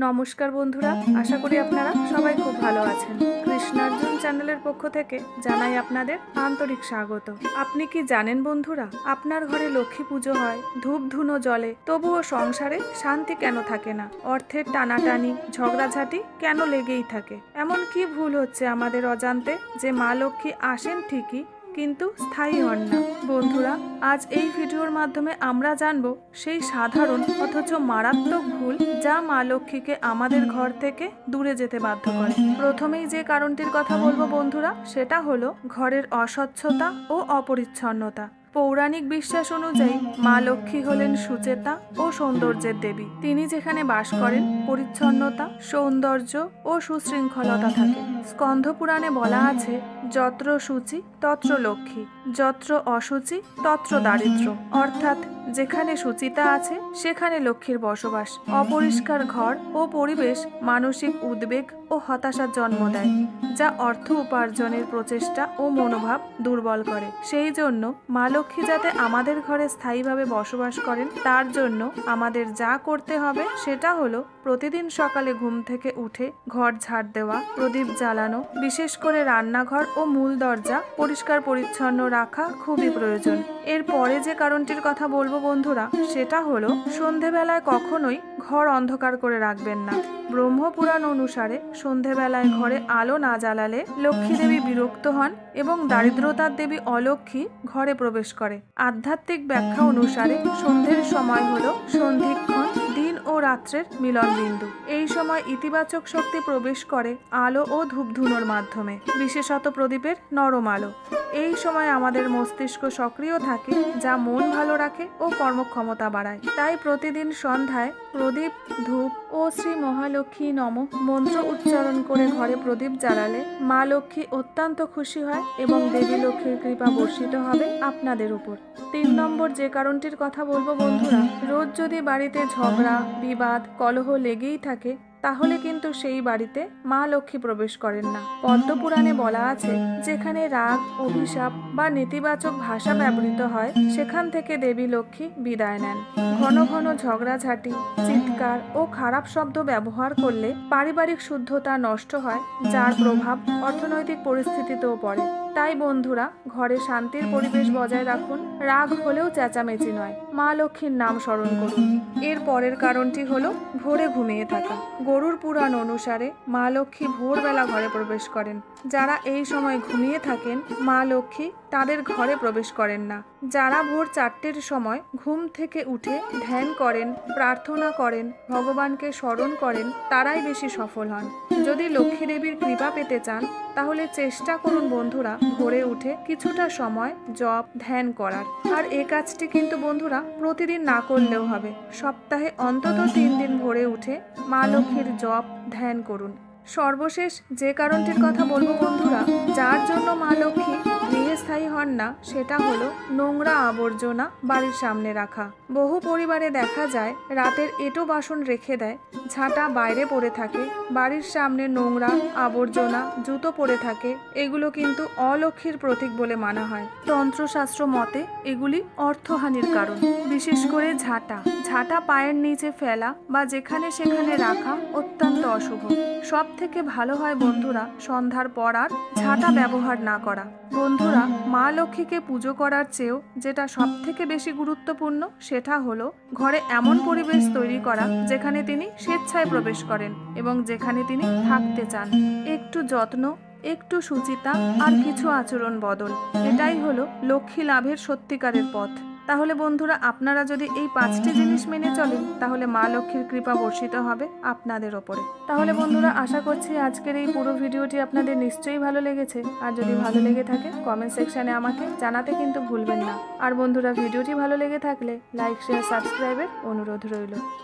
নমস্কার বন্ধুরা, আশা করি আপনারা সবাই খুব ভালো আছেন। কৃষ্ণার্জুন চ্যানেলের পক্ষ থেকে জানাই আপনাদের আন্তরিক স্বাগত। আপনি কি জানেন বন্ধুরা, আপনার ঘরে লক্ষ্মী পুজো হয়, ধূপ ধুনো জ্বলে, তবুও সংসারে শান্তি কেন থাকে না? অর্থের টানাটানি, ঝগড়াঝাটি কেন লেগেই থাকে? এমন কি ভুল হচ্ছে আমাদের অজান্তে যে মা লক্ষ্মী আসেন ঠিকই, কিন্তু স্থায়ী হন না? বন্ধুরা, আজ এই ভিডিওর মাধ্যমে আমরা জানব সেই সাধারণ অথচ মারাত্মক ভুল যা মা লক্ষ্মীকে আমাদের ঘর থেকে দূরে যেতে বাধ্য করে। প্রথমেই যে কারণটির কথা বলবো বন্ধুরা, সেটা হলো ঘরের অস্বচ্ছতা ও অপরিচ্ছন্নতা। পৌরাণিক বিশ্বাস অনুযায়ী মা লক্ষ্মী হলেন সুচেতা ও সৌন্দর্যের দেবী। তিনি যেখানে বাস করেন পরিচ্ছন্নতা, সৌন্দর্য ও সুশৃঙ্খলতা থাকে। স্কন্ধ পুরাণে বলা আছে, যত্র শুচি তত্র লক্ষ্মী, যত্র অশুচি তত্র দারিদ্র্য। অর্থাৎ যেখানে সুচিতা আছে সেখানে লক্ষ্মীর বসবাস। অপরিষ্কার ঘর ও পরিবেশ মানসিক উদ্বেগ ও হতাশার জন্ম দেয়, যা অর্থ উপার্জনের প্রচেষ্টা ও মনোভাব দুর্বল করে। সেই জন্য মা লক্ষ্মী যাতে আমাদের ঘরে স্থায়ীভাবে বসবাস করেন, তার জন্য আমাদের যা করতে হবে সেটা হলো প্রতিদিন সকালে ঘুম থেকে উঠে ঘর ঝাড় দেওয়া, প্রদীপ জ্বালানো, বিশেষ করে রান্নাঘর ও মূল দরজা পরিষ্কার পরিচ্ছন্ন রাখা খুবই প্রয়োজন। এর পরে যে কারণটির কথা বলবো বন্ধুরা, সেটা হলো সন্ধেবেলায় কখনোই ঘর অন্ধকার করে রাখবেন না। ব্রহ্মপুরাণ অনুসারে সন্ধেবেলায় ঘরে আলো না জ্বালালে লক্ষ্মী দেবী বিরক্ত হন এবং দারিদ্রতার দেবী অলক্ষ্মী ঘরে প্রবেশ করে। আধ্যাত্মিক ব্যাখ্যা অনুসারে সন্ধ্যের সময় হলো সন্ধিক্ষণ, দিন ও রাত্রের মিলন বিন্দু। এই সময় ইতিবাচক শক্তি প্রবেশ করে আলো ও ধূপধুনোর মাধ্যমে, বিশেষত প্রদীপের নরম আলো। এই সময় আমাদের মস্তিষ্ক সক্রিয় থাকে, যা মন ভালো রাখে ও কর্মক্ষমতা বাড়ায়। তাই প্রতিদিন সন্ধ্যায় প্রদীপ, ধূপ ও শ্রী মহালক্ষ্মী নমঃ মন্ত্র উচ্চারণ করে ঘরে প্রদীপ জ্বালালে মা লক্ষ্মী অত্যন্ত খুশি হয় এবং দেবী লক্ষ্মীর কৃপা বর্ষিত হবে আপনাদের উপর। 3 নম্বর যে কারণটির কথা বলবো বন্ধুরা, রোজ যদি বাড়িতে ঝগড়া, বিবাদ, কলহ লেগেই থাকে, তাহলে কিন্তু সেই বাড়িতে মা লক্ষ্মী প্রবেশ করেন না। পদ্মপুরাণে বলা আছে, যেখানে রাগ, অভিশাপ বা নেতিবাচক ভাষা ব্যবহৃত হয়, সেখান থেকে দেবী লক্ষ্মী বিদায় নেন। ঘন ঘন ঝগড়াঝাটি, চিৎকার ও খারাপ শব্দ ব্যবহার করলে পারিবারিক শুদ্ধতা নষ্ট হয়, যার প্রভাব অর্থনৈতিক পরিস্থিতিতেও পড়ে। তাই বন্ধুরা, ঘরে শান্তির পরিবেশ বজায় রাখুন। রাগ হলেও চেঁচামেচি নয়, মা লক্ষ্মীর নাম স্মরণ করুন। এর পরের কারণটি হলো ভোরে ঘুমিয়ে থাকা। গরুর পুরাণ অনুসারে মা লক্ষ্মী ভোরবেলা ঘরে প্রবেশ করেন। যারা এই সময় ঘুমিয়ে থাকেন, মা লক্ষ্মী তাদের ঘরে প্রবেশ করেন না। যারা ভোর 4টের সময় ঘুম থেকে উঠে ধ্যান করেন, প্রার্থনা করেন, ভগবানকে স্মরণ করেন, তারাই বেশি সফল হন। যদি লক্ষ্মী দেবীর কৃপা পেতে চান, তাহলে চেষ্টা করুন বন্ধুরা ভোরে উঠে কিছুটা সময় জপ, ধ্যান করার। আর এই কাজটি কিন্তু বন্ধুরা প্রতিদিন না করলেও হবে। সপ্তাহে অন্তত 3 দিন ভোরে উঠে মা লক্ষ্মীর জপ, ধ্যান করুন। সর্বশেষ যে কারণটির কথা বলবো বন্ধুরা, যার জন্য মা লক্ষ্মী গৃহে স্থায়ী হন না, সেটা হলো নোংরা আবর্জনা বাড়ির সামনে রাখা। বহু পরিবারে দেখা যায় রাতের এঁটো বাসন রেখে দেয়, ঝাঁটা বাইরে পড়ে থাকে, বাড়ির সামনে নোংরা আবর্জনা, জুতো পড়ে থাকে। এগুলো কিন্তু অলক্ষ্মীর প্রতীক বলে মানা হয়। তন্ত্রশাস্ত্র মতে এগুলি অর্থহানির কারণ। বিশেষ করে ঝাঁটা পায়ের নিচে ফেলা বা যেখানে সেখানে রাখা অত্যন্ত অশুভ। সব থেকে ভালো হয় বন্ধুরা সন্ধ্যার পর আর ঝাঁটা ব্যবহার না করা। বন্ধুরা, মা লক্ষ্মীকে পুজো করার চেয়েও যেটা সব থেকে বেশি গুরুত্বপূর্ণ, সেটা হলো ঘরে এমন পরিবেশ তৈরি করা যেখানে তিনি স্বেচ্ছায় প্রবেশ করেন এবং যেখানে তিনি থাকতে চান। একটু যত্ন, একটু সুচিতা আর কিছু আচরণ বদল, এটাই হলো লক্ষ্মী লাভের সত্যিকারের পথ। তাহলে বন্ধুরা, আপনারা যদি এই 5টি জিনিস মেনে চলেন, তাহলে মা লক্ষ্মীর কৃপা বর্ষিত হবে আপনাদের ওপরে। তাহলে বন্ধুরা, আশা করছি আজকের এই পুরো ভিডিওটি আপনাদের নিশ্চয়ই ভালো লেগেছে। আর যদি ভালো লেগে থাকে, কমেন্ট সেকশনে আমাকে জানাতে কিন্তু ভুলবেন না। আর বন্ধুরা, ভিডিওটি ভালো লেগে থাকলে লাইক, শেয়ার, সাবস্ক্রাইবের অনুরোধ রইল।